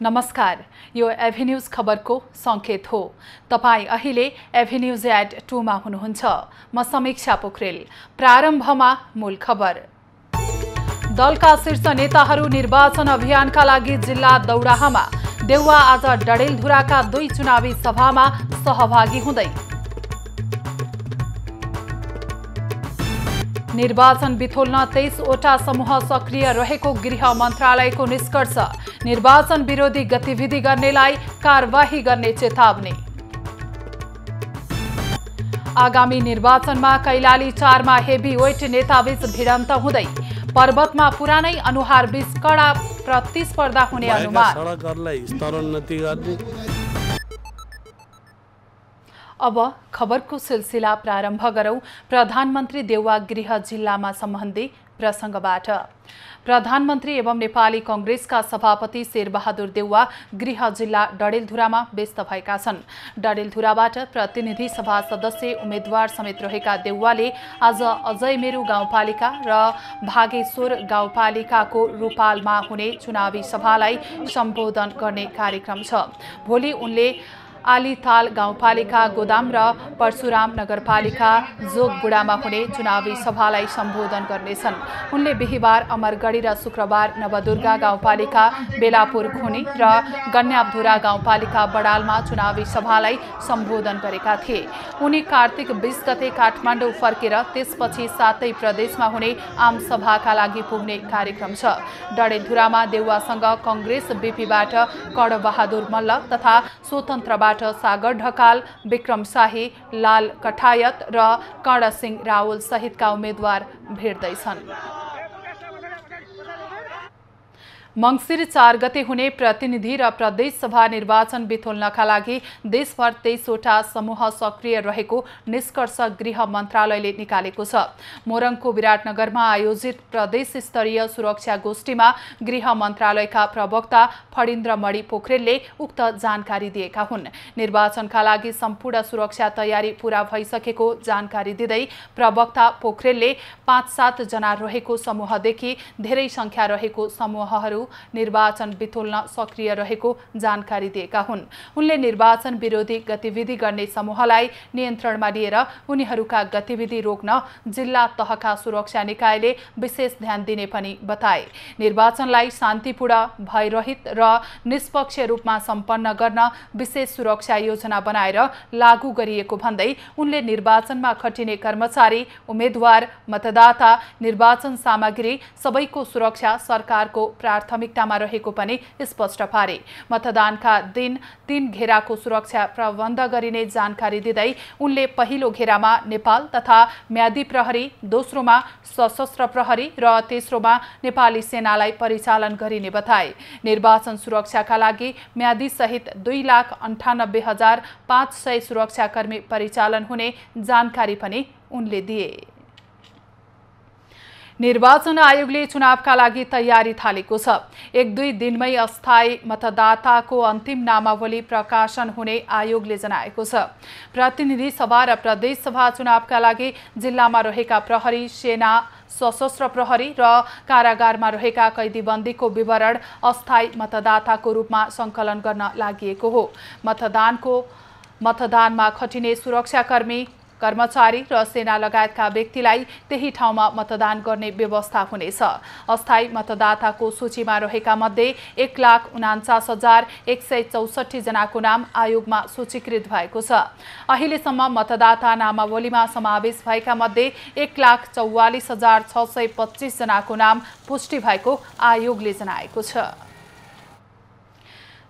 नमस्कार, यो एभेन्यूज खबरको संकेत हो। तपाई अहिले एभेन्यूज एट 2 मा हुनुहुन्छ। म समीक्षा पोखरेल। प्रारम्भमा मूल खबर। दलका शीर्ष नेताहरू निर्वाचन अभियानका लागि जिल्ला दौडाहामा। देउवा आज डडेलधुराका 2 चुनावी सभामा सहभागी हुँदै। निर्वाचन बिथोल्न 23 वटा समूह सक्रिय रहेको गृह मन्त्रालयको निष्कर्ष। निर्वाचन विरोधी गतिविधि गर्नेलाई कारबाही गर्ने चेतावनी। आगामी निर्वाचनमा कैलाली 4 मा हेभीवेट नेताबीच भिडन्त हुँदै। पर्वतमा पुरानै अनुहारबीच कडा प्रतिस्पर्धा हुने अनुमान। अब खबरको सिलसिला प्रारम्भ गरौं। प्रधानमन्त्री देउवा गृह जिल्लामा सम्बन्धी प्रसंगबाट। प्रधानमन्त्री एवं नेपाली कांग्रेसका सभापति शेरबहादुर देउवा गृह जिल्ला डडेलधुरामा व्यस्त भएका छन्। डडेलधुराबाट प्रतिनिधि सभा सदस्य उम्मेद्वार समेत रहेका देउवाले आज अजयमेरु गाउँपालिका र भागेश्वर गाउँपालिकाको रूपालमा हुने चुनावी सभालाई सम्बोधन गर्ने कार्यक्रम छ। भोलि उनले आलीताल गाउँपालिका गोदाम र परशुराम नगरपालिका जोगबुढामा हुने चुनावी सभालाई सम्बोधन गर्नेछन्। उनले बिहिबार अमरगढी र शुक्रबार नवदुर्गा गाउँपालिका बेलापुर खुनी र गन्याबधुरा गाउँपालिका बडालमा चुनावी सभालाई सम्बोधन गरेका थिए। उनी कार्तिक 20 गते काठमाडौँ फर्केर त्यसपछि 7 प्रदेशमा हुने आम सभाका लागि पुग्ने कार्यक्रम छ। डडेलधुरामा देउवासँग कांग्रेस बीपीबाट कडबहादुर मल्ल तथा स्वतन्त्रबाट सागर ढकाल, विक्रम शाही, लाल कठायत र कर्णसिंह रावल सहितका उम्मेद्वार भिड्दैछन्। मंसिर 4 गते हुने प्रतिनिधि र प्रदेश सभा निर्वाचन बिथोल्नका लागि देशभर 23 वटा समूह सक्रिय रहेको निष्कर्ष गृह मन्त्रालयले निकालेको छ। मोरङको विराटनगरमा आयोजित प्रदेश स्तरीय सुरक्षा गोष्ठीमा गृह मन्त्रालयका प्रवक्ता फणिन्द्रमणि पोखरेलले उक्त जानकारी दिएका हुन्। निर्वाचनका लागि सम्पूर्ण सुरक्षा तयारी पूरा भइसकेको जानकारी दिँदै प्रवक्ता पोखरेलले 5-7 जना रहेको समूहदेखि धेरै संख्या रहेको समूहहरू निर्वाचन बिथोल्न सक्रिय रहेको जानकारी दिएका हुन्। उनले निर्वाचन विरोधी गतिविधि गर्ने समूहलाई नियन्त्रणमा लिएर उनीहरूका गतिविधि रोक्न जिल्ला तहका सुरक्षा निकायले विशेष ध्यान दिने पनि बताए। निर्वाचनलाई शान्तिपूर्ण, भयरहित र निष्पक्ष रूपमा सम्पन्न गर्न विशेष सुरक्षा योजना बनाएर लागू गरिएको भन्दै उनले निर्वाचनमा खटिने कर्मचारी, उम्मेद्वार, मतदाता, निर्वाचन सामग्री सबैको सुरक्षा सरकारको प्राथमिकतामा रहेको पनि स्पष्ट पारे। मतदानका दिन 3 घेराको सुरक्षा प्रबन्ध गरिने जानकारी दिँदै उनले पहिलो घेरामा नेपाल तथा म्यादी प्रहरी, दोस्रोमा सशस्त्र प्रहरी र तेस्रोमा नेपाली सेनालाई परिचालन गरिने बताए। निर्वाचन सुरक्षाका लागि म्यादी सहित 2,98,500 सुरक्षाकर्मी परिचालन हुने जानकारी पनि उनले दिए। निर्वाचन आयोगले चुनावका लागि तयारी थालेको छ। 1-2 दिनमै अस्थायी मतदाताको अन्तिम नामावली प्रकाशन हुने आयोगले जनाएको छ। प्रतिनिधि सभा र प्रदेश सभा चुनावका लागि जिल्लामा रहेका प्रहरी, सेना, सशस्त्र प्रहरी र कारागारमा रहेका कैदीबन्दीको विवरण अस्थायी मतदाताको रूपमा संकलन गर्न लागि हो। मतदानमा खटिने सुरक्षाकर्मी, कर्मचारी र सेना लगायतका व्यक्तिलाई त्यही ठाउँमा मतदान गर्ने व्यवस्था हुनेछ। अस्थायी मतदाताको सूचीमा रहेका मध्ये 1,49,164 जनाको नाम आयोगमा सूचीकृत भएको छ। अहिलेसम्म मतदाता नामावलीमा समावेश भएका मध्ये 1,44,625 जनाको नाम पुष्टि भएको आयोगले जनाएको छ।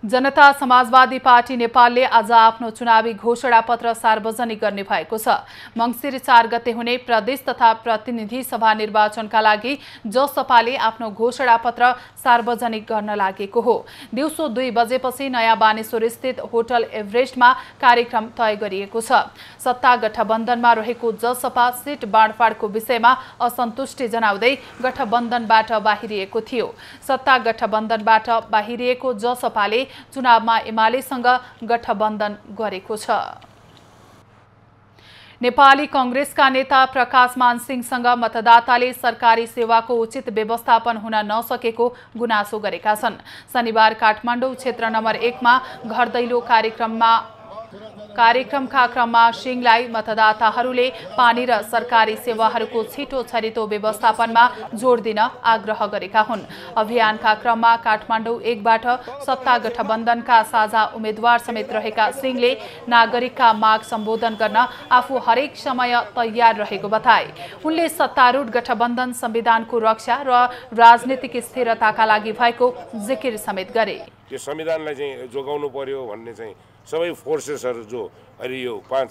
जनता समाजवादी पार्टी नेपालले आज आफ्नो चुनावी घोषणापत्र सार्वजनिक गर्ने भएको छ। मंसिर 4 गते हुने प्रदेश तथा प्रतिनिधि सभा निर्वाचनका लागि जसपाले आफ्नो घोषणापत्र सार्वजनिक गर्न लागेको हो। दिउँसो 2 बजेपछि नयाँ बानेश्वर स्थित होटल एभरेस्टमा कार्यक्रम तय गरिएको छ। सत्ता गठबन्धनमा रहेको जसपा सिट बाँडफाँडको विषयमा असन्तुष्टि जनाउँदै गठबन्धनबाट बाहिरिएको थियो। सत्ता गठबन्धनबाट बाहिरिएको जसपाले चुनावमा एमालेसँग गठबन्धन गरेको छ। नेपाली कांग्रेसका नेता प्रकाशमान सिंहसँग मतदाताले सरकारी सेवाको उचित व्यवस्थापन हुन नसकेको गुनासो गरेका छन्। शनिबार काठमाडौँ क्षेत्र नम्बर 1 मा घर दैलो कार्यक्रमका क्रममा सिंहलाई मतदाताहरूले पानी र सरकारी सेवाहरूको छिटो छरितो व्यवस्थापनमा जोड दिन आग्रह गरेका हुन्। अभियानका क्रममा काठमाडौँ 1 बाट सत्ता गठबन्धनका साझा उम्मेद्वार समेत रहेका सिंहले नागरिकका माग सम्बोधन गर्न आफू हरेक समय तयार रहेको बताए। उनले सत्तारूढ गठबन्धन संविधानको रक्षा र राजनीतिक स्थिरताका लागि भएको जिकिर समेत गरे। यो संविधानलाई चाहिँ जोगाउनु पर्यो भन्ने चाहिँ सबै फोर्सेसहरू जो अहिले यो 5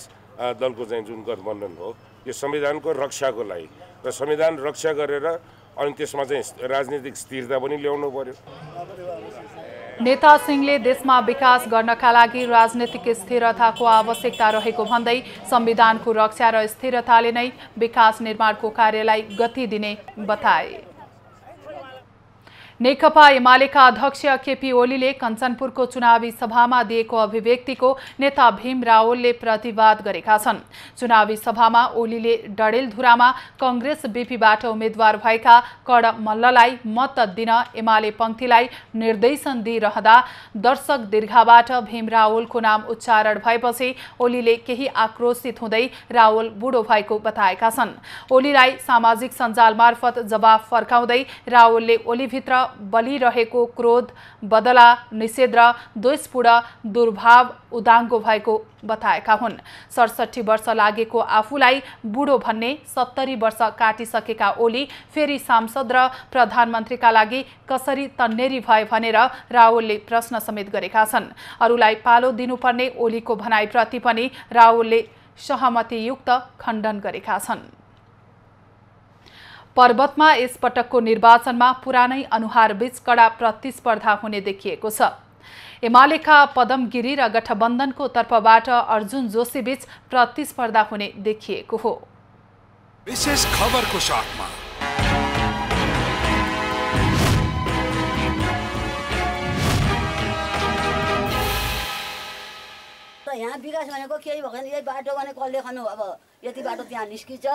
दलको चाहिँ जुन गठबन्धन हो यो संविधानको रक्षाको लागि र संविधान रक्षा गरेर अनि त्यसमा चाहिँ राजनीतिक स्थिरता पनि ल्याउनु पर्यो। नेता सिंहले देशमा विकास गर्नका लागि राजनीतिक स्थिरताको आवश्यकता रहेको भन्दै संविधानको रक्षा र स्थिरताले नै विकास निर्माणको कार्यलाई गति दिने बताए। नेकपा एमालेका अध्यक्ष केपी ओलीले कञ्चनपुरको चुनावी सभामा दिएको अभिव्यक्तिको नेता भीम रावलले प्रतिवाद गरेका छन्। चुनावी सभामा ओलीले डडेलधुरामा कांग्रेस बीपीबाट उम्मेद्वार भएका कड मल्ललाई मत दिन एमाले पंक्तिलाई निर्देशन दिइरहँदा दर्शक दीर्घाबाट भीम रावलको नाम उच्चारण भएपछि ओलीले केही आक्रोशित हुँदै रावल बुढो भएको बताएका छन्। ओलीलाई सामाजिक सञ्जाल मार्फत जवाफ फर्काउँदै रावलले ओलीभित्र बलिरहेको क्रोध, बदला, निषेध र द्वेषपूर्ण दुर्भाव उदाङ्गो भएको बताएका हुन्। 67 वर्ष लागेको आफूलाई बुढो भन्ने 70 वर्ष काटिसकेका ओली फेरि सांसद र प्रधानमन्त्रीका लागि कसरी तन्नेरी भए भनेर रावलले प्रश्न समेत गरेका छन्। अरूलाई पालो दिनुपर्ने ओलीको भनाइप्रति पनि रावलले सहमतियुक्त खण्डन गरेका छन्। पर्वतमा यस पटकको निर्वाचनमा पुरानै अनुहार बीच कडा प्रतिस्पर्धा हुने देखिएको छ। एमालेका पदम गिरी र गठबन्धनको तर्फबाट अर्जुन जोशी बीच प्रतिस्पर्धा हुने देखिएको हो। विशेष खबरको साथमा यहाँ विकास भनेको केही भएन। यही बाटो भने कसले खनु अब यति बाटो त्यहाँ निस्किन्छ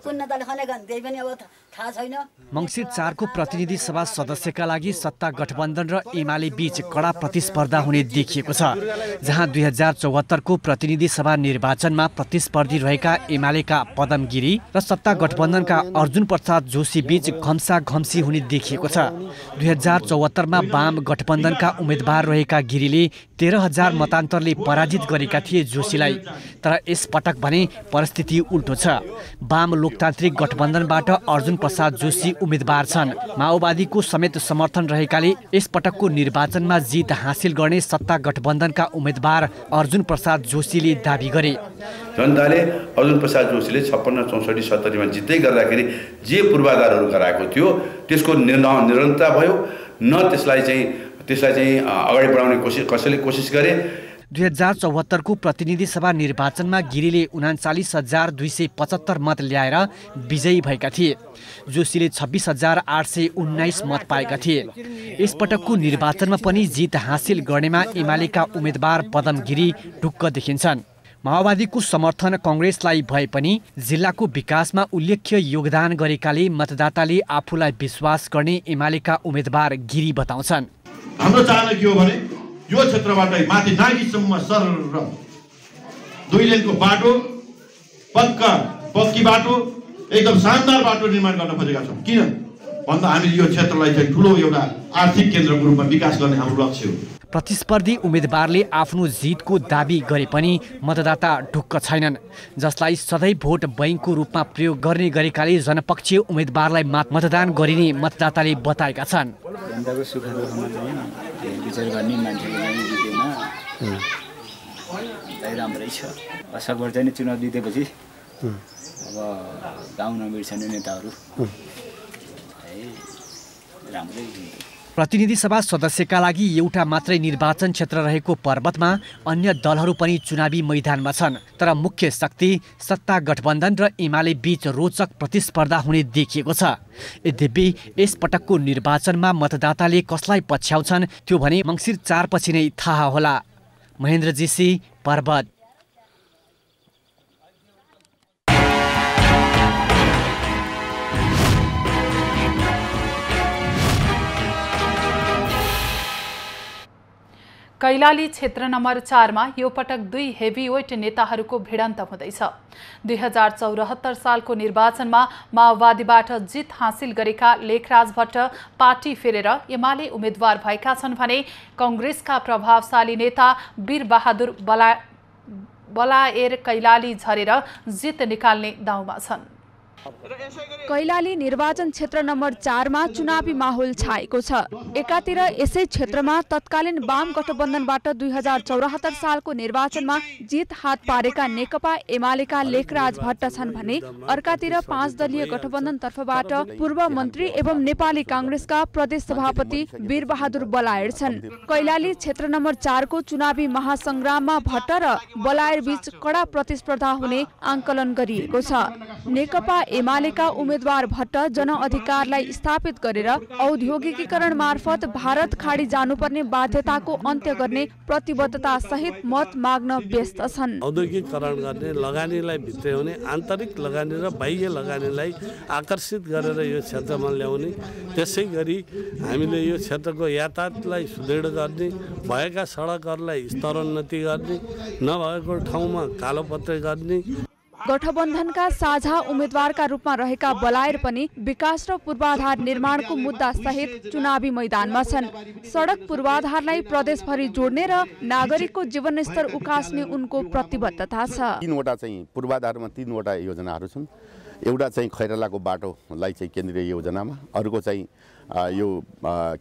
कुन्नताले खनेका त्यही पनि अब थाहा छैन। मंसिर 4 को प्रतिनिधि सभा सदस्यका लागि सत्ता गठबन्धन र एमाले बीच कडा प्रतिस्पर्धा हुने देखिएको छ, जहाँ 2074 को प्रतिनिधि सभा निर्वाचनमा प्रतिस्पर्धी रहेका एमालेका पदम गिरी र सत्ता गठबन्धनका अर्जुन प्रसाद जोशी बीच घम्साघम्सी हुने देखिएको छ। 2074 मा वाम गठबन्धनका उम्मेद्वार रहेका गिरीले 13,000 मतान्तरले पराजित गरेका थिए जोशीलाई, तर यस पटक भने परिस्थिति उल्टो छ। वाम लोकतान्त्रिक गठबन्धनबाट अर्जुन प्रसाद जोशी उम्मेद्वार छन्। माओवादीको समेत समर्थन रहेकाले यस पटकको निर्वाचनमा जित हासिल गर्ने सत्ता गठबन्धनका उम्मेद्वार अर्जुन प्रसाद जोशीले दाबी गरे। जनताले अर्जुन प्रसाद जोशीले 56, 64, 70 मा जित्दै गर्दाखेरि जे पूर्वाधारहरू गराएको थियो त्यसको निरन्तरता भयो न। त्यसलाई चाहिँ अगाडि बढाउने कसैले कोसिस गरे। 2074 को प्रतिनिधि सभा निर्वाचनमा गिरीले 39,275 मत ल्याएर विजयी भएका थिए। जोशीले 26,819 मत पाएका थिए। यसपटकको निर्वाचनमा पनि जित हासिल गर्नेमा एमालेका उम्मेद्वार पदम गिरी ढुक्क देखिन्छन्। माओवादीको समर्थन कांग्रेसलाई भए पनि जिल्लाको विकासमा उल्लेख्य योगदान गरेकाले मतदाताले आफूलाई विश्वास गर्ने एमालेका उम्मेद्वार गिरी बताउँछन्। हाम्रो चाहना के हो भने यो क्षेत्रबाट माथि नागीसम्म सर 2 लेनको बाटो, पक्की बाटो, एकदम शानदार बाटो निर्माण गर्न खोजेका छौँ। किन भन्दा हामीले यो क्षेत्रलाई चाहिँ ठुलो एउटा आर्थिक केन्द्रको रूपमा विकास गर्ने हाम्रो लक्ष्य हो। प्रतिस्पर्धी उम्मेद्वारले आफ्नो जितको दाबी गरे पनि मतदाता ढुक्क छैनन्, जसलाई सधैँ भोट बैंकको रूपमा प्रयोग गर्ने गरेकाले जनपक्षीय उम्मेद्वारलाई मतदान गरिने मतदाताले बताएका छन्। जनताको सुख दुःखमा चाहिँ विचार गर्ने मान्छेले जितेन राम्रै छ। अशोकबाट चाहिँ चुनाव जितेपछि अब गाउँ नबिर्सने नेताहरू राम्रै। प्रतिनिधि सभा सदस्यका लागि एउटा मात्रै निर्वाचन क्षेत्र रहेको पर्वतमा अन्य दलहरू पनि चुनावी मैदानमा छन्, तर मुख्य शक्ति सत्ता गठबन्धन र एमाले बीच रोचक प्रतिस्पर्धा हुने देखिएको छ। यद्यपि यस पटकको निर्वाचनमा मतदाताले कसलाई पछ्याउँछन् त्यो भने मंसिर 4 पछि नै थाहा होला। महेन्द्र जीसी, पर्वत। कैलाली क्षेत्र नम्बर 4 मा यो पटक 2 हेभीवेट नेताहरूको भिडन्त हुँदैछ। 2074 सालको निर्वाचनमा माओवादीबाट जित हासिल गरेका लेखराज भट्ट पार्टी फेरेर एमाले उम्मेद्वार भएका छन् भने कांग्रेसका प्रभावशाली नेता वीरबहादुर बलाएर कैलाली झरेर जित निकाल्ने दाउमा छन्। कैलाली निर्वाचन क्षेत्र नम्बर 4 मा चुनावी माहौल छाएको छ। एकातिर यसै क्षेत्रमा तत्कालीन वाम गठबन्धनबाट 2074 सालको निर्वाचनमा जित हात पारेका नेकपा एमालेका लेखराज भट्ट छन् भने अर्कातिर 5 दलीय गठबन्धन तर्फबाट पूर्व मन्त्री एवं नेपाली कांग्रेसका प्रदेश सभापति वीरबहादुर बलायर छन्। कैलाली क्षेत्र नम्बर 4 को चुनावी महासंग्राममा भट्ट र बलायर बीच कडा प्रतिस्पर्धा हुने आंकलन गरिएको छ। नेकपा एमालेका उम्मेद्वार भट्ट जनअधिकारलाई स्थापित गरेर औद्योगिकीकरण मार्फत भारत खाडी जानुपर्ने बाध्यताको अन्त्य गर्ने प्रतिबद्धता सहित मत माग्न व्यस्त छन्। औद्योगिकीकरण गर्ने, लगानीलाई भित्र्याउने, आन्तरिक लगानी र बाह्य लगानीलाई आकर्षित गरेर यो क्षेत्रमा ल्याउने, त्यसै गरी हामीले यो क्षेत्रको यातायातलाई सुदृढ गर्ने, भएका सडकहरूलाई स्तरोन्नति गर्ने, नभएको ठाउँमा कालोपत्रे गर्ने। गठबन्धनका साझा उम्मेद्वारका रूपमा रहेका बलायर पनि विकास र पूर्वाधार निर्माणको मुद्दा सहित चुनावी मैदानमा छन्। सडक पूर्वाधारलाई प्रदेशभरि जोड्ने र नागरिकको जीवनस्तर उकास्ने उनको प्रतिबद्धता छ। 3वटा चाहिँ पूर्वाधारमा 3वटा योजनाहरू छन्। एउटा चाहिँ खैरलाको बाटोलाई चाहिँ केन्द्रीय योजनामा, अर्को चाहिँ यो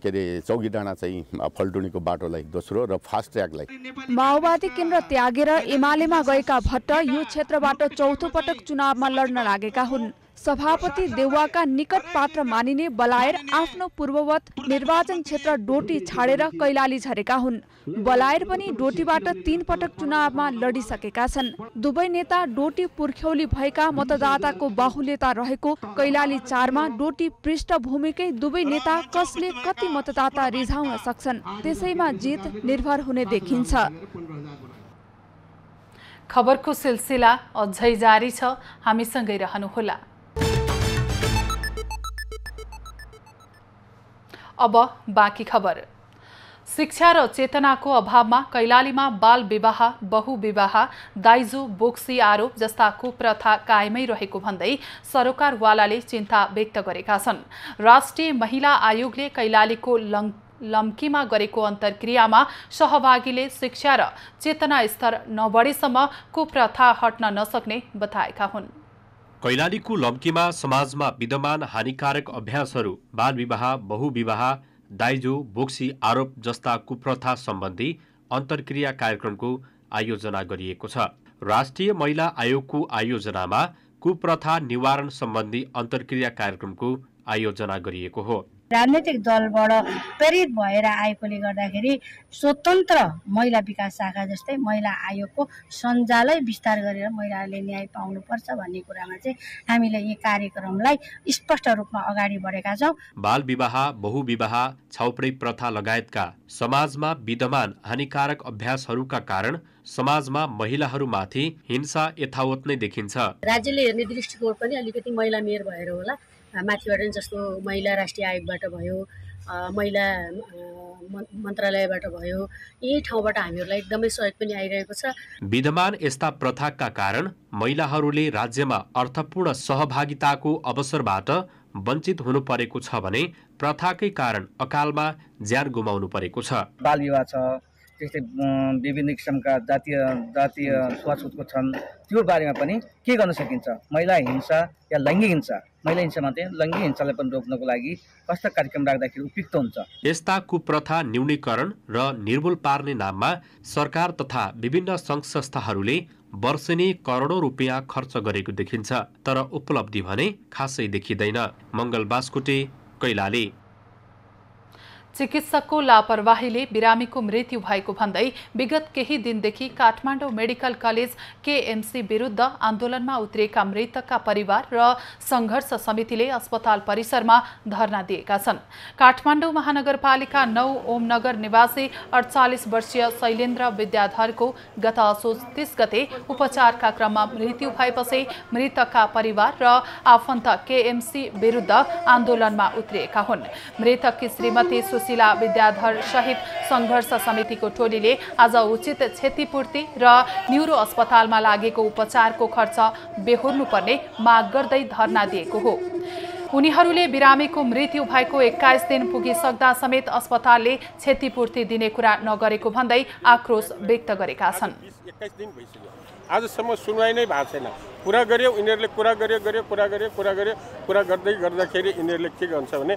के अरे चौकी डाँडा चाहिँ फल्टुनीको बाटोलाई दोस्रो र फास्ट ट्र्याकलाई। माओवादी केन्द्र त्यागेर एमालेमा गएका भट्ट यो क्षेत्रबाट चौथो पटक चुनावमा लड्न लागेका हुन्। सभापति देउवाका निकट पात्र मानिने बलायर आफ्नो पूर्ववत निर्वाचन क्षेत्र डोटी छाडेर कैलाली झरेका हुन्। बलायर पनि डोटीबाट 3 पटक चुनावमा लडिसकेका छन्। दुवै नेता डोटी पुर्ख्यौली भएका मतदाताको बाहुल्यता रहेको कैलाली 4 मा डोटी पृष्ठभूमिकै दुवै नेता कसले कति मतदाता रिझाउन सक्छन् त्यसैमा जित निर्भर हुने देखिन्छ। खबरको सिलसिला अझै जारी छ, हामीसँगै रहनुहोला। अब बाँकी खबर। शिक्षा र चेतनाको अभावमा कैलालीमा बाल विवाह, बहुविवाह, दाइजो बोक्सी आरोप जस्ता कुप्रथा कायमै रहेको भन्दै सरोकारवालाले चिन्ता व्यक्त गरेका छन्। राष्ट्रिय महिला आयोगले कैलालीको लम्कीमा गरेको अन्तर्क्रियामा सहभागीले शिक्षा र चेतना स्तर नबढेसम्म कुप्रथा हट्न नसक्ने बताएका हुन्। कैलालीको लम्कीमा समाजमा विद्यमान हानिकारक अभ्यासहरू, बाल विवाह, बहुविवाह, दाइजो बोक्सी आरोप जस्ता कुप्रथा सम्बन्धी अन्तर्क्रिया कार्यक्रमको आयोजना गरिएको छ। राष्ट्रिय महिला आयोगको आयोजनामा कुप्रथा निवारण सम्बन्धी अन्तर्क्रिया कार्यक्रमको आयोजना गरिएको हो। राजनैतिक दलबाट प्रेरित भएर आएकोले गर्दाखेरि स्वतन्त्र महिला विकास शाखा जस्तै महिला आयोगको सञ्जालै विस्तार गरेर महिलाहरूले न्याय पाउनुपर्छ भन्ने कुरामा चाहिँ हामीले यो कार्यक्रमलाई स्पष्ट रूपमा अगाडि बढेका छौँ। बाल विवाह, बहुविवाह, छाउपडी प्रथा लगायतका समाजमा विद्यमान हानिकारक अभ्यासहरूका कारण समाजमा महिलाहरूमाथि हिंसा यथावत नै देखिन्छ। राज्यले हेर्ने दृष्टिकोण पनि अलिकति महिला मेयर भएर होला, माथिबाट जस्तो महिला राष्ट्रिय आयोगबाट भयो, महिला मन्त्रालयबाट भयो, यही ठाउँबाट हामीहरूलाई एकदमै सहयोग पनि आइरहेको छ। विद्यमान यस्ता प्रथाका कारण महिलाहरूले राज्यमा अर्थपूर्ण सहभागिताको अवसरबाट वञ्चित हुनु परेको छ भने प्रथाकै कारण अकालमा ज्यान गुमाउनु परेको छ। बाल विवाह छ, त्यस्तै विभिन्न किसिमका जातीय छुवाछुतको छन्, त्यो बारेमा पनि के गर्न सकिन्छ? महिला हिंसा या लैङ्गिक हिंसा, महिला हिंसा मात्रै लैङ्गिक हिंसालाई पनि रोक्नको लागि कस्ता कार्यक्रम राख्दाखेरि उपयुक्त हुन्छ? यस्ता कुप्रथा न्यूनीकरण र निर्मूल पार्ने नाममा सरकार तथा विभिन्न सङ्घ संस्थाहरूले वर्षेनी करोडौं रुपियाँ खर्च गरेको देखिन्छ, तर उपलब्धि भने खासै देखिँदैन। मङ्गल बास्कोटे, कैलाली। चिकित्सकको लापरवाहीले बिरामीको मृत्यु भएको भन्दै विगत केही दिनदेखि काठमाडौँ मेडिकल कलेज केएमसी विरुद्ध आन्दोलनमा उत्रिएका मृतकका परिवार र सङ्घर्ष समितिले अस्पताल परिसरमा धरना दिएका छन्। काठमाडौँ महानगरपालिका 9 ओमनगर निवासी 48 वर्षीय शैलेन्द्र विद्याधरको गत असोज 30 गते उपचारका क्रममा मृत्यु भएपछि मृतकका परिवार र आफन्त केएमसी विरुद्ध आन्दोलनमा उत्रिएका हुन्। मृतककी श्रीमती सुशीला विद्याधर सहित संघर्ष समितिको टोलीले आज उचित क्षतिपूर्ति र न्युरो अस्पतालमा लागेको उपचारको खर्च बेहोर्नुपर्ने माग गर्दै धरना दिएको हो। उनीहरूले बिरामीको मृत्यु भएको 21 दिन पुगिसक्दा समेत अस्पतालले क्षतिपूर्ति दिने कुरा नगरेको भन्दै आक्रोश व्यक्त गरेका छन्। 21 दिन भइसक्यो, आजसम्म सुनवाई नै भएको छैन। कुरा गर्यो उनीहरूले, कुरा गर्दै गर्दाखेरि यिनीहरूले के गर्छ भने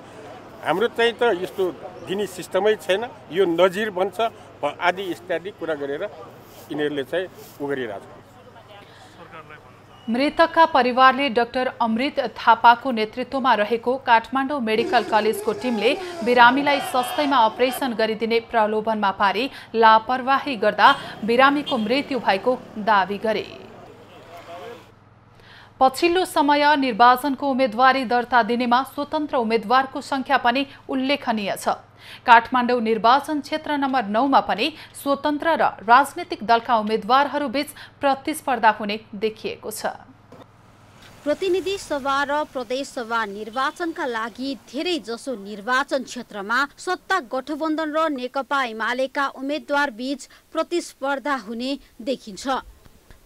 हाम्रो चाहिँ त यस्तो दिने सिस्टमै छैन, यो नजिर बन्छ आदि इत्यादि कुरा गरेर यिनीहरूले चाहिँ उगरिरहेको छ। मृतकका परिवारले डाक्टर अमृत थापाको नेतृत्वमा रहेको काठमाडौँ मेडिकल कलेजको टिमले बिरामीलाई सस्तैमा अपरेसन गरिदिने प्रलोभनमा पारी लापरवाही गर्दा बिरामीको मृत्यु भएको दावी गरे। पछिल्लो समय निर्वाचनको उम्मेदवारी दर्ता दिनेमा स्वतन्त्र उम्मेदवारको संख्या पनि उल्लेखनीय छ। काठमाडौँ निर्वाचन क्षेत्र नम्बर 9 मा पनि स्वतन्त्र र राजनीतिक दलका उम्मेदवारहरूबीच प्रतिस्पर्धा हुने देखिएको छ। प्रतिनिधि सभा र प्रदेश सभा निर्वाचनका लागि धेरै जसो निर्वाचन क्षेत्रमा सत्ता गठबन्धन र नेकपा एमालेका उम्मेदवार बीच प्रतिस्पर्धा हुने देखिन्छ।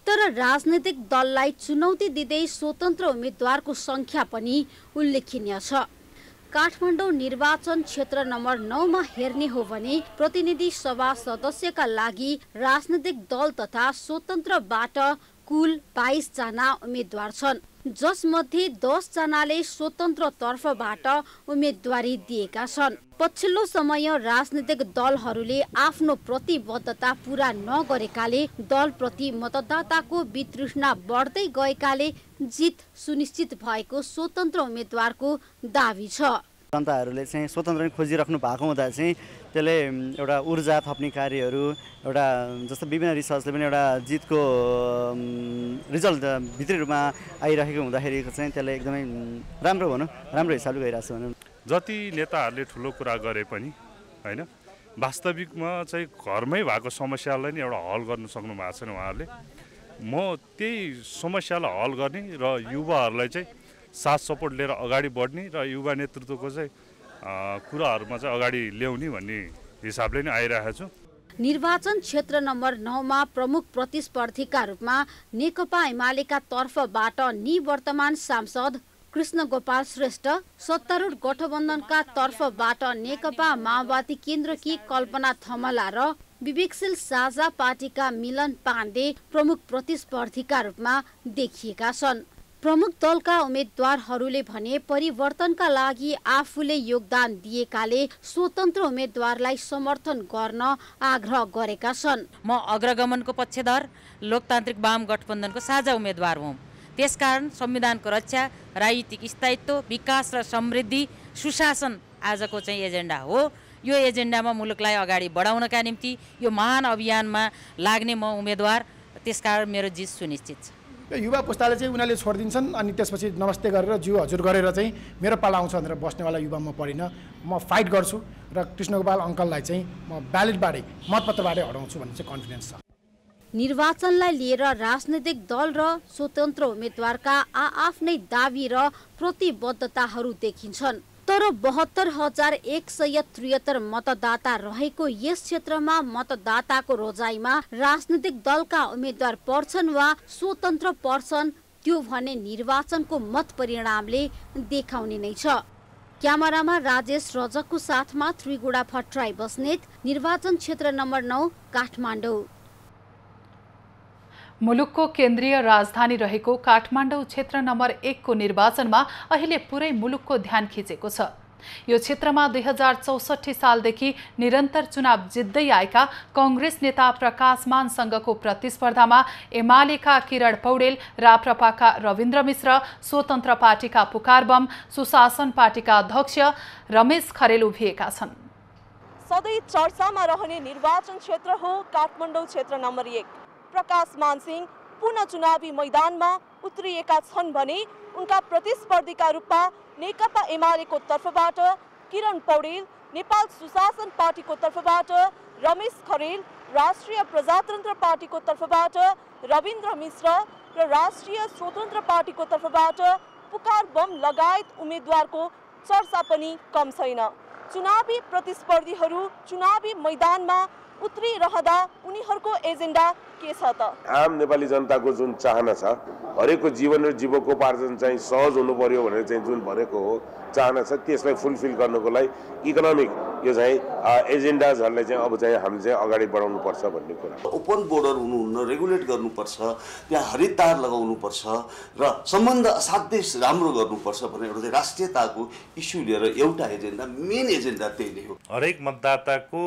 तर राजनीतिक दललाई चुनौती दिँदै स्वतन्त्र उम्मेदवारको संख्या पनि उल्लेखनीय छ। काठमाडौँ निर्वाचन क्षेत्र नम्बर 9 मा हेर्ने हो भने प्रतिनिधि सभा सदस्यका लागि राजनीतिक दल तथा स्वतन्त्रबाट कुल 22 जना उम्मेदवार छन्, जसमध्ये 10 जनाले स्वतन्त्र तर्फबाट उम्मेदवारी दिएका छन्। पछिल्लो समय राजनीतिक दलहरूले आफ्नो प्रतिबद्धता पूरा नगरेकाले दलप्रति मतदाताको वितृष्णा बढ्दै गएकाले जित सुनिश्चित भएको स्वतन्त्र उम्मेदवारको दावी छ। जनताहरूले चाहिँ स्वतन्त्र खोजिराख्नु भएको हुँदा चाहिँ त्यसले एउटा ऊर्जा थप्ने कार्यहरू, एउटा जस्तो विभिन्न रिसर्चले पनि एउटा जितको रिजल्ट भित्री रूपमा आइरहेको हुँदाखेरि चाहिँ त्यसले एकदमै राम्रो हिसाबले गइरहेको छ भनौँ। जति नेताहरूले ठुलो कुरा गरे पनि हैन, वास्तविकमा चाहिँ घरमै भएको समस्यालाई नै एउटा हल गर्न सक्नु भएको छैन उहाँहरूले। म त्यही समस्यालाई हल गर्ने र युवाहरूलाई चाहिँ साथ सपोर्ट लिएर अगाडि बढ्ने र युवा नेतृत्वको चाहिँ कुराहरूमा चाहिँ अगाडि ल्याउने भन्ने हिसाबले नै आइरहेको छु। निर्वाचन क्षेत्र नम्बर 9 मा प्रमुख प्रतिस्पर्धीका रूपमा नेकपा एमालेका तर्फबाट निवर्तमान सांसद कृष्ण गोपाल श्रेष्ठ, सत्तारूढ गठबन्धनका तर्फबाट नेकपा माओवादी केन्द्रकी कल्पना थमला र विवेकशील साझा पार्टीका मिलन पाण्डे प्रमुख प्रतिस्पर्धीका रूपमा देखिएका छन्। प्रमुख दलका उम्मेदवारहरूले भने परिवर्तनका लागि आफूले योगदान दिएकाले स्वतन्त्र उम्मेदवारलाई समर्थन गर्न आग्रह गरेका छन्। म अग्रगमनको पक्षधर लोकतान्त्रिक वाम गठबन्धनको साझा उम्मेदवार हुँ। त्यसकारण संविधानको रक्षा, राजनीतिक स्थायित्व, विकास र समृद्धि, सुशासन आजको चाहिँ एजेन्डा हो। यो एजेन्डामा मुलुकलाई अगाडि बढाउनका निम्ति यो महान अभियानमा लाग्ने म उम्मेदवार, त्यसकारण मेरो जित सुनिश्चित छ। युवा पुस्ताले चाहिँ उनीहरूले छोडिदिन्छन् अनि त्यसपछि नमस्ते गरेर ज्यू हजुर गरेर चाहिँ मेरो पाला आउँछ भनेर बस्नेवाला युवा म परिनँ। म फाइट गर्छु र कृष्णगोपाल अङ्कललाई चाहिँ म ब्यालेटबाटै मतपत्रबाटै हटाउँछु भन्ने चाहिँ कन्फिडेन्स छ। निर्वाचनलाई लिएर राजनीतिक दल र स्वतन्त्र उम्मेदवारका आफ्नै दावी र प्रतिबद्धताहरू देखिन्छन्। तर 72,173 मतदाता रहेको यस क्षेत्रमा मतदाताको रोजाइमा राजनीतिक दलका उम्मेदवार पर्छन् वा स्वतन्त्र पर्छन् त्यो भने निर्वाचनको मत परिणामले देखाउने नै छ। क्यामेरामा राजेश रजकको साथमा त्रिगुडा भट्टराई बस्नेत, निर्वाचन क्षेत्र नम्बर 9 काठमाडौँ। मुलुकको केन्द्रीय राजधानी रहेको काठमाडौँ क्षेत्र नम्बर 1 को निर्वाचनमा अहिले पुरै मुलुकको ध्यान खिचेको छ। यो क्षेत्रमा 2064 सालदेखि निरन्तर चुनाव जित्दै आएका कांग्रेस नेता प्रकाश मानसँगको प्रतिस्पर्धामा एमालेका किरण पौडेल, राप्रपाका रविन्द्र मिश्र, स्वतन्त्र पार्टीका पुकार बम, सुशासन पार्टीका अध्यक्ष रमेश खरेल उभिएका छन्। सधैँ चर्चामा रहने निर्वाचन क्षेत्र हो काठमाडौँ क्षेत्र नम्बर 1। प्रकाश मानसिंह पुनः चुनावी मैदानमा उत्रिएका छन् भने उनका प्रतिस्पर्धीका रूपमा नेकपा एमालेको तर्फबाट किरण पौडेल, नेपाल सुशासन पार्टीको तर्फबाट रमेश खरेल, राष्ट्रिय प्रजातन्त्र पार्टीको तर्फबाट रविन्द्र मिश्र र राष्ट्रिय स्वतन्त्र पार्टीको तर्फबाट पुकार बम लगायत उम्मेदवारको चर्चा पनि कम छैन। चुनावी प्रतिस्पर्धीहरू चुनावी मैदानमा उत्रिरहँदा उनीहरूको एजेन्डा के छ त? आम नेपाली जनताको जुन चाहना छ, हरेकको जीवन र जीवकोपार्जन चाहिँ सहज हुनु पर्यो भनेर चाहिँ जुन भनेको हो चाहना छ, त्यसलाई फुलफिल गर्नको लागि इकोनोमिक यो चाहिँ एजेन्डाजहरूलाई चाहिँ अब चाहिँ हामीले चाहिँ अगाडि बढाउनु पर्छ भन्ने कुरा। ओपन बोर्डर हुनुहुन्न, रेगुलेट गर्नुपर्छ, त्यहाँ हरिततार लगाउनुपर्छ र सम्बन्ध असाध्यै राम्रो गर्नुपर्छ भनेर एउटा राष्ट्रियताको इस्यु लिएर एउटा एजेन्डा, मेन एजेन्डा त्यही नै हो। हरेक मतदाताको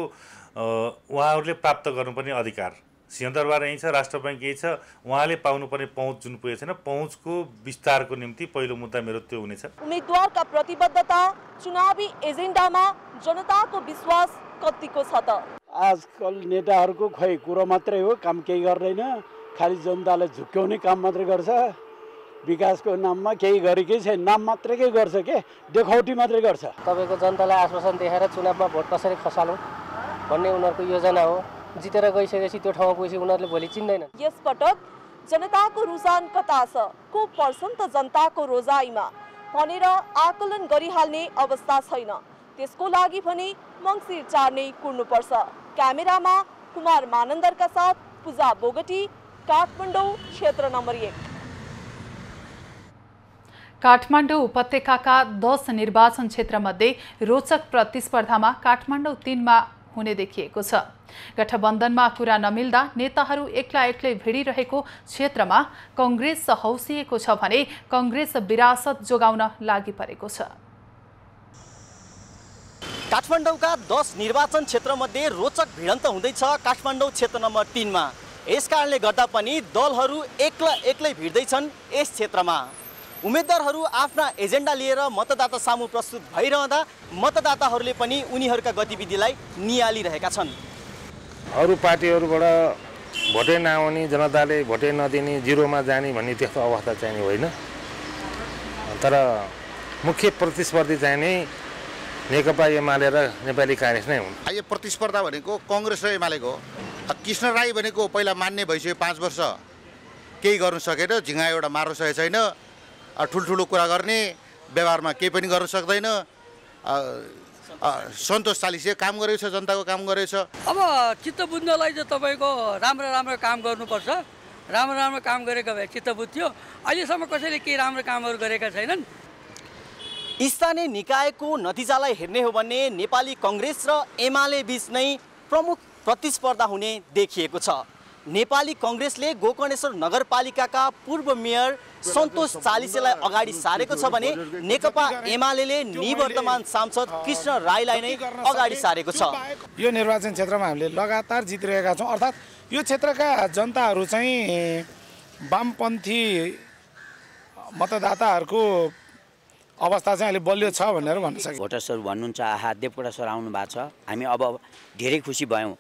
उहाँहरूले प्राप्त गर्नुपर्ने अधिकार सिंहदरबार यही छ, राष्ट्र बैंक यही छ, उहाँले पाउनुपर्ने पहुँच जुन पुगेको छैन, पहुँचको विस्तारको निम्ति पहिलो मुद्दा मेरो त्यो हुनेछ। उम्मेदवारका प्रतिबद्धता, चुनावी एजेन्डामा जनताको विश्वास कतिको छ त? आजकल नेताहरूको खोइ कुरो मात्रै हो, काम केही गर्दैन, खालि जनतालाई झुक्क्याउने काम मात्रै गर्छ। विकासको नाममा केही गरेकै छैन, नाम मात्रैकै गर्छ के, देखाउटी मात्रै गर्छ। तपाईँको जनतालाई आश्वासन देखाएर चुनावमा भोट कसरी खसालौँ भन्ने उनीहरूको योजना हो। जितेर गइसकेपछि त्यो ठाउँमा पुगेपछि उनीहरूले भोलि चिन्दैनन्। यसपटक जनताको रुझान कता छ, को पर्छन् त जनताको रोजाइमा भनेर आकलन गरिहाल्ने अवस्था छैन। त्यसको लागि भने मङ्सिर 4 नै कुर्नुपर्छ। क्यामेरामा कुमार मानन्दरका साथ पूजा बोगटी, काठमाडौँ, क्षेत्र नम्बर 1। काठमाडौँ उपत्यकाका 10 निर्वाचन क्षेत्रमध्ये रोचक प्रतिस्पर्धामा काठमाडौँ 3 मा हुने देखिएको छ। गठबन्धनमा कुरा नमिल्दा नेताहरू एक्लै एक्लै भिडिरहेको क्षेत्रमा कांग्रेस हौसिएको छ भने कांग्रेस विरासत जोगाउन लागि परेको छ। काठमाडौँका 10 निर्वाचन क्षेत्रमध्ये रोचक भिडन्त हुँदैछ काठमाडौँ क्षेत्र नम्बर 3 मा। यसकारणले गर्दा पनि दलहरू एक्लै भिड्दैछन् यस क्षेत्रमा। उम्मेदवारहरू आफ्ना एजेन्डा लिएर मतदाता सामु प्रस्तुत भइरहँदा मतदाताहरूले पनि उनीहरूका गतिविधिलाई नियालिरहेका छन्। अरू पार्टीहरूबाट भोटै नआउने, जनताले भोटै नदिने, जिरोमा जाने भन्ने त्यस्तो अवस्था चाहिँ होइन। तर मुख्य प्रतिस्पर्धी चाहिँ नै नेकपा एमाले र नेपाली काङ्ग्रेस नै हुन्। यो प्रतिस्पर्धा भनेको कांग्रेस र एमालेको। कृष्ण राई भनेको पहिला मान्ने भइसक्यो 5 वर्ष, केही गर्नु सकेन, झिङ्गा एउटा मार्न सकेको छैन, ठुल्ठुलो कुरा गर्ने, व्यवहारमा केही पनि गर्न सक्दैन। सन्तोष चालिसे काम गरेको छ, जनताको काम गरेको छ। अब चित्त बुझ्नलाई चाहिँ तपाईँको राम्रो काम गर्नुपर्छ। राम्रो काम गरेको भए चित्त बुझ्थ्यो। अहिलेसम्म कसैले केही राम्रो कामहरू गरेका छैनन्। स्थानीय निकायको नतिजालाई हेर्ने हो भने नेपाली कांग्रेस र एमाले बीच नै प्रमुख प्रतिस्पर्धा हुने देखिएको छ। नेपाली कांग्रेसले गोकर्णेश्वर नगरपालिकाका पूर्व मेयर सन्तोष चालिसेलाई अगाडि सारेको छ भने नेकपा एमाले निवर्तमान सांसद कृष्ण राईलाई नै अगाडि सारेको छ। यो निर्वाचन क्षेत्रमा हामीले लगातार जितिरहेका छौँ। अर्थात् यो क्षेत्रका जनताहरू चाहिँ वामपन्थी मतदाताहरूको अवस्था चाहिँ अहिले बलियो छ भनेर भन्न सकिन्छ। भोटर्सहरू भन्नुहुन्छ आहा देवकोटासर आउनु भएको छ, हामी अब धेरै खुसी भयौँ।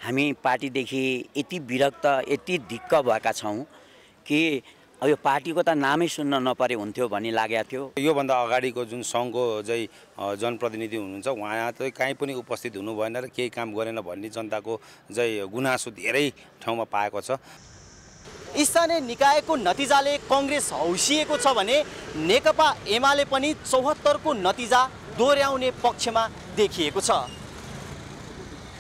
हामी पार्टीदेखि यति विरक्त, यति धिक्क भएका छौँ कि अब यो पार्टीको त नामै सुन्न नपरे हुन्थ्यो भन्ने लागेको थियो। योभन्दा अगाडिको जुन सङ्घको चाहिँ जनप्रतिनिधि हुनुहुन्छ उहाँ चाहिँ कहीँ पनि उपस्थित हुनु भएन र केही काम गरेन भन्ने जनताको चाहिँ गुनासो धेरै ठाउँमा पाएको छ। स्थानीय निकायको नतिजाले कांग्रेस हौसिएको छ भने नेकपा एमाले पनि 74 को नतिजा दोहोर्याउने पक्षमा देखिएको छ।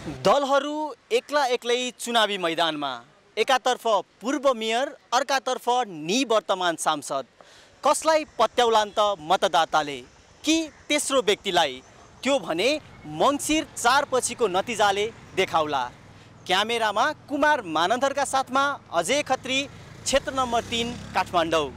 दलहरू एक्लै चुनावी मैदानमा, एकातर्फ पूर्व मेयर, अर्कातर्फ निवर्तमान सांसद। कसलाई पत्याउलान् त मतदाताले कि तेस्रो व्यक्तिलाई? त्यो भने मङ्सिर 4 पछिको नतिजाले देखाउला। क्यामेरामा कुमार मानन्दरका साथमा अजय खत्री, क्षेत्र नम्बर 3, काठमाडौँ।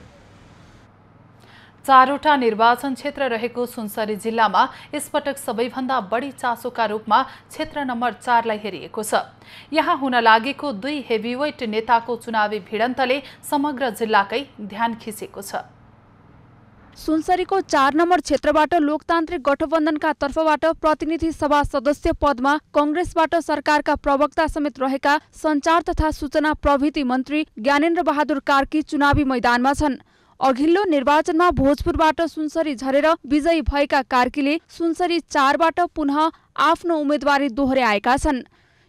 4वटा निर्वाचन क्षेत्र रहेको सुनसरी जिल्लामा यसपटक सबैभन्दा बढी चासोका रूपमा क्षेत्र नम्बर 4 लाई हेरिएको छ। यहाँ हुन लागेको 2 हेभीवेट नेताको चुनावी भिडन्तले समग्र जिल्लाकै ध्यान खिचेको छ। सुनसरीको 4 नम्बर क्षेत्रबाट लोकतान्त्रिक गठबन्धनका तर्फबाट प्रतिनिधि सभा सदस्य पदमा कांग्रेसबाट सरकारका प्रवक्ता समेत रहेका सञ्चार तथा सूचना प्रविधि मन्त्री ज्ञानेन्द्र बहादुर कार्की चुनावी मैदानमा छन्। अघिल्लो निर्वाचनमा भोजपुरबाट सुनसरी झरेर विजयी भएका कार्कीले सुनसरी 4 बाट पुनः आफ्नो उम्मेदवारी दोहोर्याएका छन्।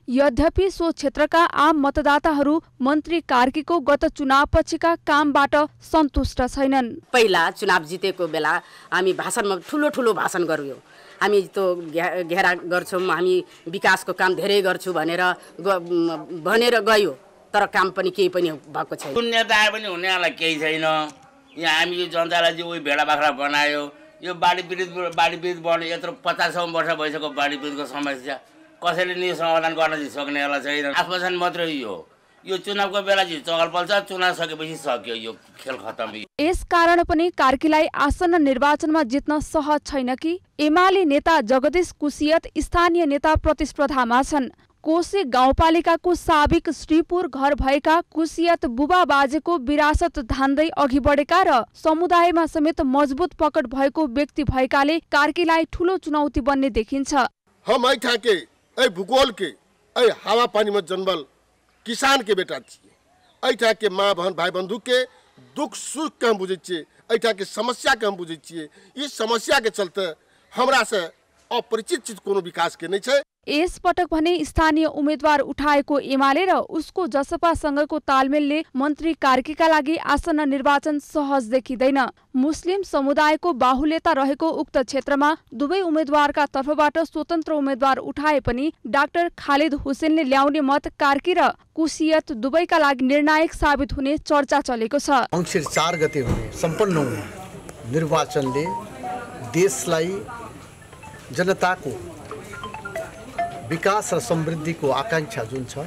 यद्यपि सो क्षेत्रका आम मतदाताहरू मन्त्री कार्कीको गत चुनावपछिका कामबाट सन्तुष्ट छैनन्। पहिला चुनाव जितेको बेला हामी भाषणमा ठुलो भाषण गर्यौं हामी त्यो घेरा गर्छौँ, हामी विकासको काम धेरै गर्छु भनेर गयो, तर काम पनि केही पनि भएको छैन। कुन नेता आए पनि हुनेलाई केही छैन। यहाँ हामी यो जनतालाई चाहिँ उही भेडा बाख्रा बनायो। यो बाढी पीडित बढ्ने यत्रो 50 वर्ष भइसक्यो बाढी पीडितको समस्या कसैले नि समाधान गर्न सक्नेवाला छैन। आश्वासन मात्रै यो चुनावको बेला चाहिँ चहल पहल छ, चुनाव सकेपछि सक्यो, यो खेल खतम। यस कारण पनि कार्कीलाई आसन्न निर्वाचनमा जित्न सहज छैन कि एमाले नेता जगदीश कुसियत स्थानीय नेता प्रतिस्पर्धामा छन्। कोशी गाउँपालिकाको साबिक श्रीपुर घर भएका कुसियत बुबा बाजेको विरासत धान्दै अघि बढेका र समुदायमा समेत मजबुत पकड भएको व्यक्ति भएकाले कार्कीलाई ठूलो चुनौती बन्ने देखिन्छ। हम ऐ ठाके ऐ भूगोल के ऐ हावा पानी में जन्मल किसान के बेटा छिए। ऐठा के माँ बहन भाई बंधु के दुख सुख के हम बुझे छिए, ऐठा के समस्या के हम बुझे छिए। इस समस्या के चलते हमरा से अपरिचित चीज कोनो विकास के नहीं छे। यस पटक भने स्थानीय उम्मेद्वार उठाएको एमाले र उसको जसपासँगको तालमेलले मन्त्री कार्कीका लागि आसन्न निर्वाचन सहज देखिँदैन। मुस्लिम समुदायको बाहुल्यता रहेको उक्त क्षेत्रमा दुवै उम्मेद्वारका तर्फबाट स्वतन्त्र उम्मेद्वार उठाए पनि डाक्टर खालिद हुसेनले ल्याउने मत कार्की र कुसियत दुवैका लागि निर्णायक साबित हुने चर्चा चलेको छ। मङ्सिर 4 गते हुने सम्पन्न हुने निर्वाचनले देशलाई जनताको विकास र समृद्धिको आकांक्षा जुन छ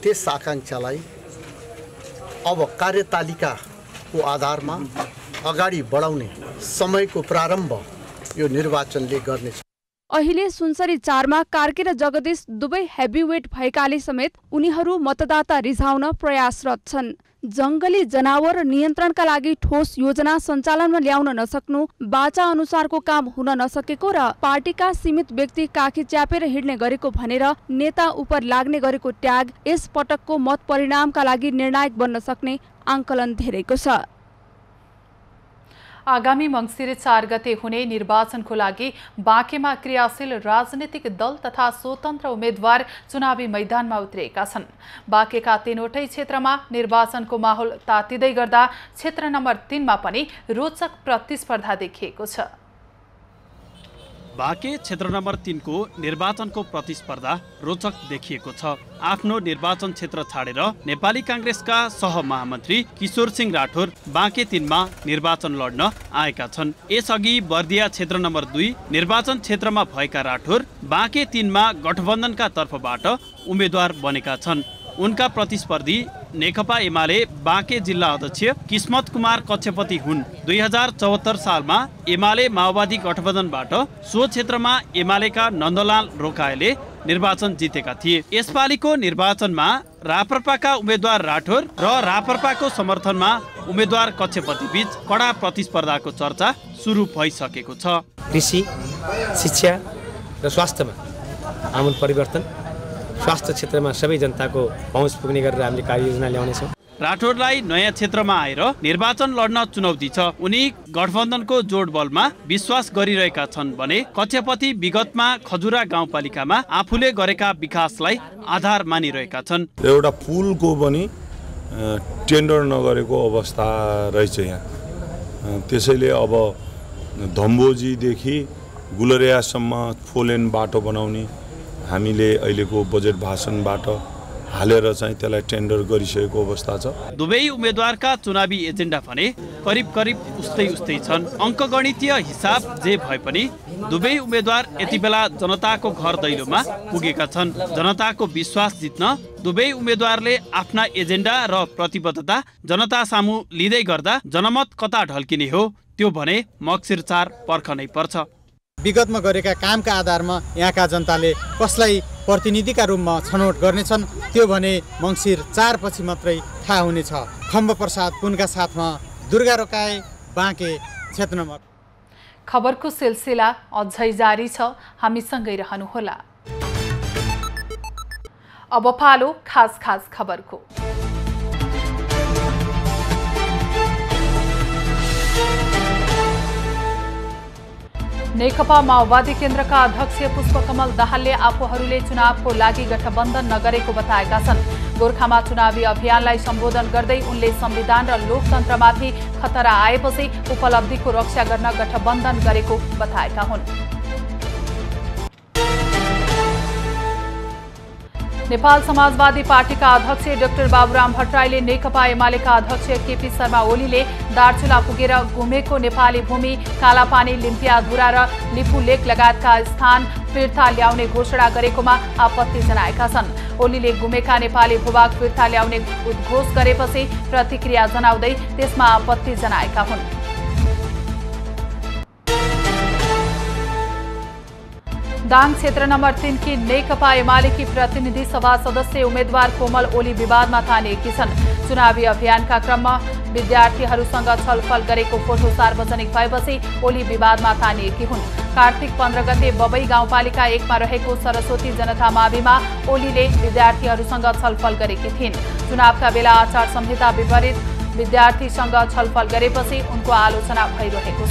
त्यस आकांक्षालाई अब कार्यतालिकाको आधारमा अगाडि बढाउने समयको प्रारम्भ यो निर्वाचनले गर्नेछ। अहिले सुनसरी 4 मा कार्की र जगदीश दुवै हेभीवेट भएकाले समेत उनीहरू मतदाता रिझाउन प्रयासरत छन्। जंगली जनावर नियन्त्रणका लागि ठोस योजना सञ्चालनमा ल्याउन नसक्नु, बाचा अनुसारको काम हुन नसकेको र पार्टीका सीमित व्यक्ति काखी च्यापेर हिँड्ने गरेको भनेर नेता उप लाग्ने गरेको ट्याग यस पटकको मत परिणामका लागि निर्णायक बन्न सक्ने आंकलन धेरैको छ। आगामी मङ्सिर 4 गते हुने निर्वाचनको लागि बाँकेमा क्रियाशील राजनीतिक दल तथा स्वतन्त्र उम्मेद्वार चुनावी मैदानमा उत्रिएका छन्। बाँकेका 3वटै क्षेत्रमा निर्वाचनको माहौल तातिँदै गर्दा क्षेत्र नम्बर 3 मा पनि रोचक प्रतिस्पर्धा देखिएको छ। बाँके क्षेत्र नम्बर 3 को निर्वाचनको प्रतिस्पर्धा रोचक देखिएको छ। आफ्नो निर्वाचन क्षेत्र छाडेर नेपाली कांग्रेसका सहमहामन्त्री किशोर सिंह राठौर बाँके 3 मा निर्वाचन लड्न आएका छन्। यसअघि बर्दिया क्षेत्र नम्बर 2 निर्वाचन क्षेत्रमा भएका राठौर बाँके 3 मा गठबन्धनका तर्फबाट उम्मेद्वार बनेका छन्। उनका प्रतिस्पर्धी नेकपा एमाले बाँके जिल्ला अध्यक्ष किस्मत कुमार कक्षपति हुन्। 2074 सालमा एमाले माओवादी गठबन्धनबाट सो क्षेत्रमा एमालेका नन्दलाल रोकाएले निर्वाचन जितेका थिए। यसपालिको निर्वाचनमा राप्रपाका उम्मेद्वार राठौर र राप्रपाको समर्थनमा उम्मेद्वार कक्षपति बीच कडा प्रतिस्पर्धाको चर्चा सुरु भइसकेको छ। कृषि, शिक्षा र स्वास्थ्यमा आमूल परिवर्तन, स्वास्थ्य क्षेत्रमा सबै जनताको पहुँच पुग्ने गरेर हामीले कार्ययोजना ल्याउनेछौँ। राठौरलाई नयाँ क्षेत्रमा आएर निर्वाचन लड्न चुनौती छ। उनी गठबन्धनको जोडबलमा विश्वास गरिरहेका छन् भने कक्षपति विगतमा खजुरा गाउँपालिकामा आफूले गरेका विकासलाई आधार मानिरहेका छन्। एउटा पुलको पनि टेन्डर नगरेको अवस्था रहेछ यहाँ। त्यसैले अब धम्बोजीदेखि गुलरियासम्म 4 लेन बाटो बनाउने हामीले अहिलेको बजेट भाषणबाट हालेर चाहिँ त्यसलाई टेन्डर गरिसकेको अवस्था छ। दुवै उम्मेद्वारका चुनावी एजेन्डा भने करिब उस्तै छन्। अङ्कगणितीय हिसाब जे भए पनि दुवै उम्मेद्वार यति बेला जनताको घर दैलोमा पुगेका छन्। जनताको विश्वास जित्न दुवै उम्मेद्वारले आफ्ना एजेन्डा र प्रतिबद्धता जनता सामु लिँदै गर्दा जनमत कता ढल्किने हो त्यो भने मङ्सिर 4 पर्खनै पर्छ। विगतमा गरेका कामका आधारमा यहाँका जनताले कसलाई प्रतिनिधिका रूपमा छनौट गर्नेछन् त्यो भने मङ्सिर 4 पछि मात्रै थाहा हुनेछ। खम्ब प्रसाद पुनका साथमा दुर्गा रोकाए, बाँके क्षेत्र नम्बर। खबरको सिलसिला अझै जारी छ, हामीसँगै रहनुहोला। अब पालो खास खबरको। नेकपा माओवादी केन्द्रका अध्यक्ष पुष्पकमल दाहालले आफूहरूले चुनावको लागि गठबन्धन नगरेको बताएका छन्। गोर्खामा चुनावी अभियानलाई सम्बोधन गर्दै उनले संविधान र लोकतन्त्रमाथि खतरा आएपछि उपलब्धिको रक्षा गर्न गठबन्धन गरेको बताएका हुन्। नेपाल समाजवादी पार्टीका अध्यक्ष डाक्टर बाबुराम भट्टराईले नेकपा एमालेका अध्यक्ष केपी शर्मा ओलीले दार्चुला पुगेर घुमेको नेपाली भूमि, कालापानी, लिम्पियाधुरा र लिपुलेक लगायतका स्थान फिर्ता ल्याउने घोषणा गरेकोमा आपत्ति जनाएका छन्। ओलीले घुमेका नेपाली भूभाग फिर्ता ल्याउने उद्घोष गरेपछि प्रतिक्रिया जनाउँदै त्यसमा आपत्ति जनाएका हुन्। दाङ क्षेत्र नम्बर 3 की नेकपा एमालेकी प्रतिनिधि सभा सदस्य उम्मेद्वार कोमल ओली विवादमा तानिएकी छन्। चुनावी अभियानका क्रममा विद्यार्थीहरूसँग छलफल गरेको फोटो सार्वजनिक भएपछि ओली विवादमा तानिएकी हुन्। कार्तिक 15 गते बबई गाउँपालिका 1 मा रहेको सरस्वती जनता माविमा ओलीले विद्यार्थीहरूसँग छलफल गरेकी थिइन्। चुनावका बेला आचार संहिता विपरीत विद्यार्थीसँग छलफल गरेपछि उनको आलोचना भइरहेको छ।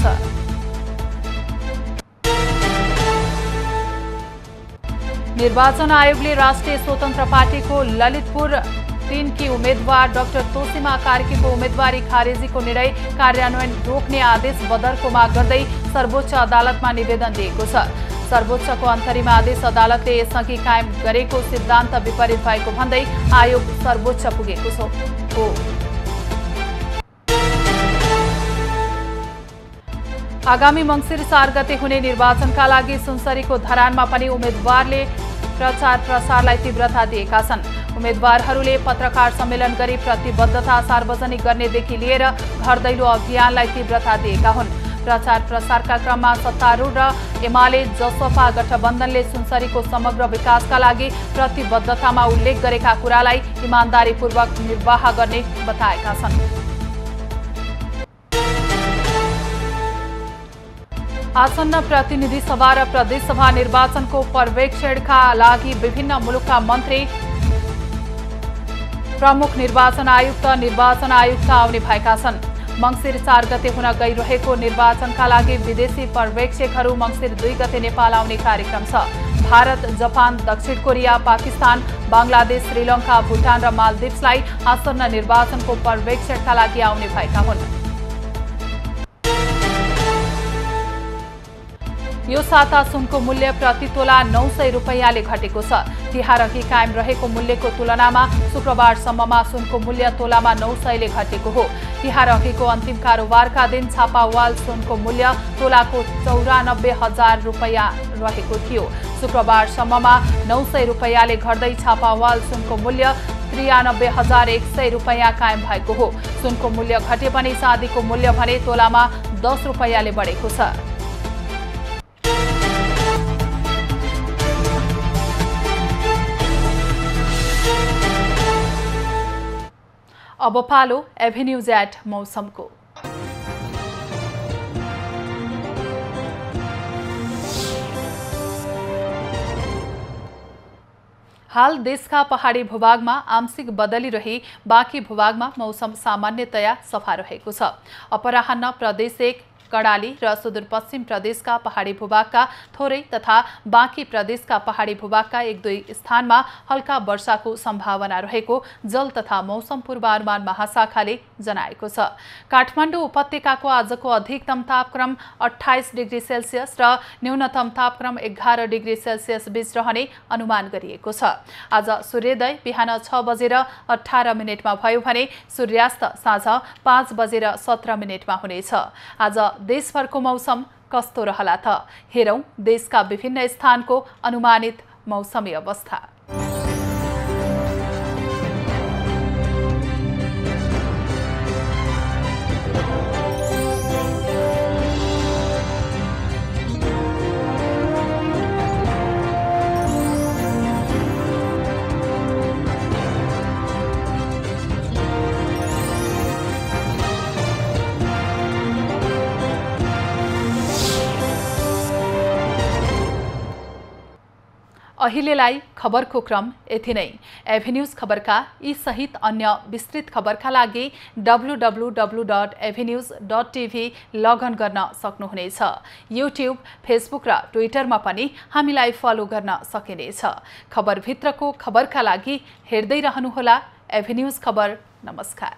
निर्वाचन आयोगले राष्ट्रिय स्वतन्त्र पार्टीको ललितपुर 3 की उम्मेद्वार डाक्टर तोसीमा कार्कीको उम्मेदवारी खारेजीको निर्णय कार्यान्वयन रोक्ने आदेश बदलको माग गर्दै सर्वोच्च अदालतमा निवेदन दिएको छ। सर्वोच्चको अन्तरिम आदेश अदालतले यसअघि कायम गरेको सिद्धान्त विपरीत भएको भन्दै आयोग सर्वोच्च पुगेको हो। आगामी मंसिर 4 गते हुने निर्वाचनका लागि सुनसरीको धरानमा पनि उम्मेद्वारले प्रचार प्रसारलाई तीव्रता दिएका छन्। उम्मेद्वारहरूले पत्रकार सम्मेलन गरी प्रतिबद्धता सार्वजनिक गर्नेदेखि लिएर घर दैलो अभियानलाई तीव्रता दिएका हुन्। प्रचार प्रसारका क्रममा सत्तारूढ र एमाले जसपा गठबन्धनले सुनसरीको समग्र विकासका लागि प्रतिबद्धतामा उल्लेख गरेका कुरालाई इमानदारीपूर्वक निर्वाह गर्ने बताएका छन्। आसन्न प्रतिनिधि सभा र प्रदेश सभा निर्वाचनको पर्यवेक्षणका लागि विभिन्न मुलुकका मन्त्री, प्रमुख निर्वाचन आयुक्त आउने भएका छन्। मंसिर 4 गते हुन गइरहेको निर्वाचनका लागि विदेशी पर्यवेक्षकहरू मंसिर 2 गते नेपाल आउने कार्यक्रम छ। भारत, जापान, दक्षिण कोरिया, पाकिस्तान, बंगलादेश, श्रीलङ्का, भुटान र मालदिप्सलाई आसन्न निर्वाचनको पर्यवेक्षणका लागि आउने भएका हुन्। यो साता सुनको मूल्य प्रति तोला 900 रुपैयाँले घटेको छ। तिहारअघि कायम रहेको मूल्यको तुलनामा शुक्रबारसम्ममा सुनको मूल्य तोलामा 900ले घटेको हो। तिहारअघिको अन्तिम कारोबारका दिन छापावाल सुनको मूल्य तोलाको 94,000 रुपैयाँ रहेको थियो। शुक्रबारसम्ममा 900 रुपैयाँले घट्दै छापावाल सुनको मूल्य 93,100 रुपैयाँ कायम भएको हो। सुनको मूल्य घटे पनि चाँदीको मूल्य भने तोलामा 10 रुपैयाँले बढेको छ। अब पालो एभेन्यूज एट मौसमको। हाल देशका पहाडी भूभागमा आंशिक बदली रही बाँकी भूभागमा मौसम सामान्यतया सफा रहेको छ। अपराह्न प्रदेश 1, कर्णाली र सुदूरपश्चिम प्रदेशका पहाडी भूभागका थोरै तथा बाँकी प्रदेशका पहाडी भूभागका 1-2 स्थानमा हल्का वर्षाको सम्भावना रहेको जल तथा मौसम पूर्वानुमान महाशाखाले जनाएको छ। काठमाडौँ उपत्यकाको आजको अधिकतम तापक्रम 28 डिग्री सेल्सियस र न्यूनतम तापक्रम 11 डिग्री सेल्सियस बीच रहने अनुमान गरिएको छ। आज सूर्योदय बिहान 6:18 भयो भने सूर्यास्त साँझ 5:17 हुनेछ। आज देशभरको मौसम कस्तो रहला त? हेरौं देशका विभिन्न स्थानको अनुमानित मौसमी अवस्था। अहिलेलाई खबरको क्रम यति नै। एभेन्यूज खबरका यी सहित अन्य विस्तृत खबरका लागि www.avenews.tv लगइन गर्न सक्नुहुनेछ। युट्युब, फेसबुक र ट्विटरमा पनि हामीलाई फलो गर्न सकिनेछ। खबरभित्रको खबरका लागि हेर्दै रहनुहोला एभेन्यूज खबर। नमस्कार।